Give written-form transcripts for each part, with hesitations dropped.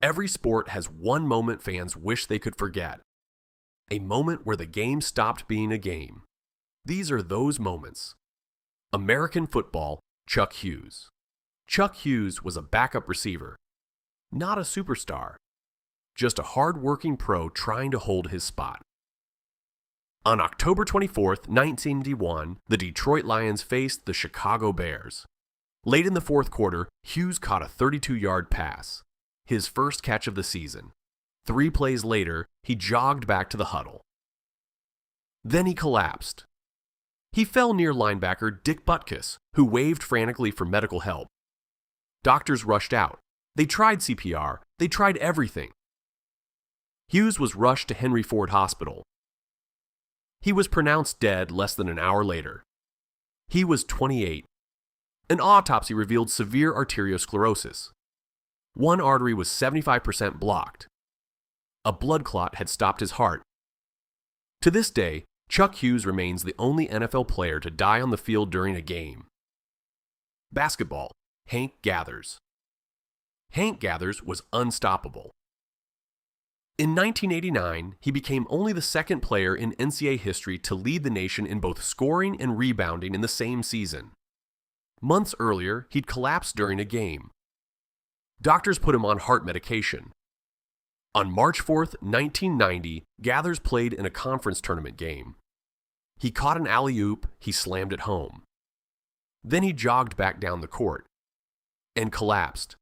Every sport has one moment fans wish they could forget. A moment where the game stopped being a game. These are those moments. American football, Chuck Hughes. Chuck Hughes was a backup receiver. Not a superstar. Just a hard-working pro trying to hold his spot. On October 24, 1981, the Detroit Lions faced the Chicago Bears. Late in the fourth quarter, Hughes caught a 32-yard pass, his first catch of the season. 3 plays later, he jogged back to the huddle. Then he collapsed. He fell near linebacker Dick Butkus, who waved frantically for medical help. Doctors rushed out. They tried CPR. They tried everything. Hughes was rushed to Henry Ford Hospital. He was pronounced dead less than an hour later. He was 28. An autopsy revealed severe arteriosclerosis. One artery was 75% blocked. A blood clot had stopped his heart. To this day, Chuck Hughes remains the only NFL player to die on the field during a game. Basketball, Hank Gathers. Hank Gathers was unstoppable. In 1989, he became only the second player in NCAA history to lead the nation in both scoring and rebounding in the same season. Months earlier, he'd collapsed during a game. Doctors put him on heart medication. On March 4, 1990, Gathers played in a conference tournament game. He caught an alley-oop, he slammed it home. Then he jogged back down the court and collapsed.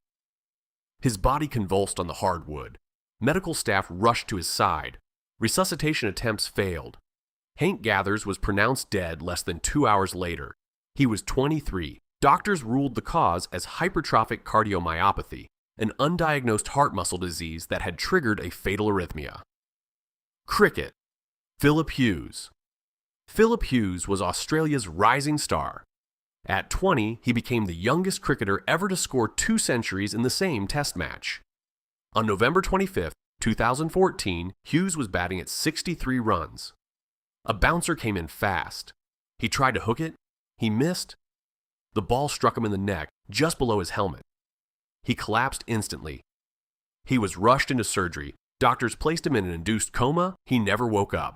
His body convulsed on the hardwood. Medical staff rushed to his side. Resuscitation attempts failed. Hank Gathers was pronounced dead less than 2 hours later. He was 23. Doctors ruled the cause as hypertrophic cardiomyopathy, an undiagnosed heart muscle disease that had triggered a fatal arrhythmia. Cricket. Phillip Hughes. Phillip Hughes was Australia's rising star. At 20, he became the youngest cricketer ever to score 2 centuries in the same test match. On November 25, 2014, Hughes was batting at 63 runs. A bouncer came in fast. He tried to hook it. He missed. The ball struck him in the neck, just below his helmet. He collapsed instantly. He was rushed into surgery. Doctors placed him in an induced coma. He never woke up.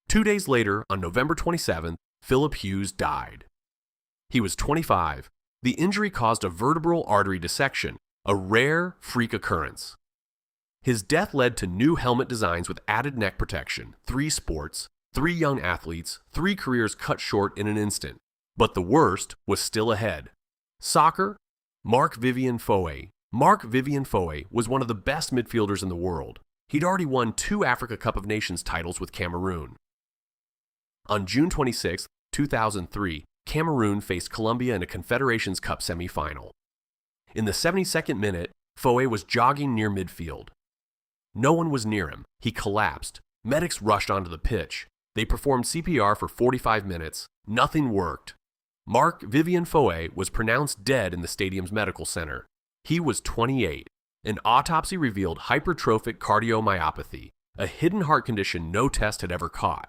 2 days later, on November 27th, Phillip Hughes died. He was 25. The injury caused a vertebral artery dissection, a rare freak occurrence. His death led to new helmet designs with added neck protection, 3 sports, 3 young athletes, 3 careers cut short in an instant. But the worst was still ahead. Soccer, Marc-Vivien Foé. Marc-Vivien Foé was one of the best midfielders in the world. He'd already won 2 Africa Cup of Nations titles with Cameroon. On June 26, 2003, Cameroon faced Colombia in a Confederations Cup semifinal. In the 72nd minute, Foé was jogging near midfield. No one was near him. He collapsed. Medics rushed onto the pitch. They performed CPR for 45 minutes. Nothing worked. Marc-Vivien Foé was pronounced dead in the stadium's medical center. He was 28. An autopsy revealed hypertrophic cardiomyopathy, a hidden heart condition no test had ever caught.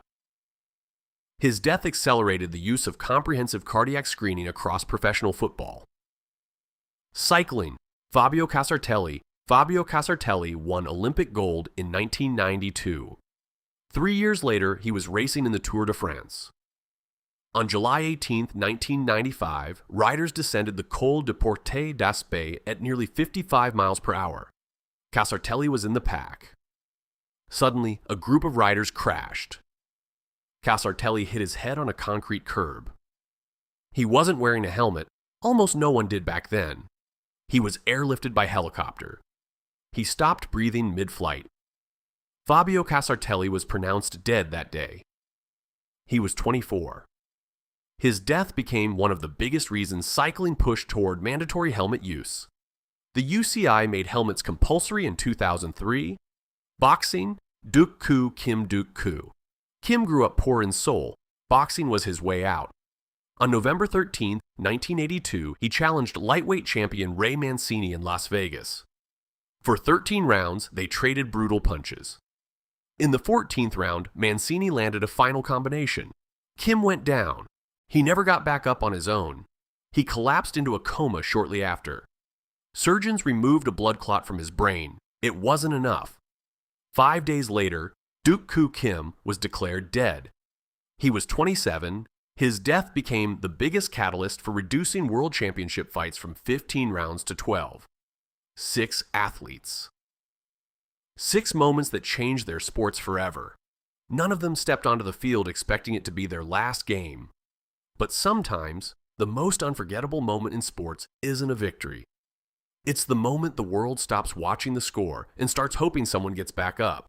His death accelerated the use of comprehensive cardiac screening across professional football. Cycling. Fabio Casartelli. Fabio Casartelli won Olympic gold in 1992. 3 years later, he was racing in the Tour de France. On July 18, 1995, riders descended the Col de Porte d'Aspet at nearly 55 miles per hour. Casartelli was in the pack. Suddenly, a group of riders crashed. Casartelli hit his head on a concrete curb. He wasn't wearing a helmet. Almost no one did back then. He was airlifted by helicopter. He stopped breathing mid-flight. Fabio Casartelli was pronounced dead that day. He was 24. His death became one of the biggest reasons cycling pushed toward mandatory helmet use. The UCI made helmets compulsory in 2003. Boxing, Duk-koo Kim Duk-koo. Kim grew up poor in Seoul. Boxing was his way out. On November 13, 1982, he challenged lightweight champion Ray Mancini in Las Vegas. For 13 rounds, they traded brutal punches. In the 14th round, Mancini landed a final combination. Kim went down. He never got back up on his own. He collapsed into a coma shortly after. Surgeons removed a blood clot from his brain. It wasn't enough. 5 days later, Duk-koo Kim was declared dead. He was 27. His death became the biggest catalyst for reducing world championship fights from 15 rounds to 12. 6 athletes. 6 moments that changed their sports forever. None of them stepped onto the field expecting it to be their last game. But sometimes, the most unforgettable moment in sports isn't a victory. It's the moment the world stops watching the score and starts hoping someone gets back up.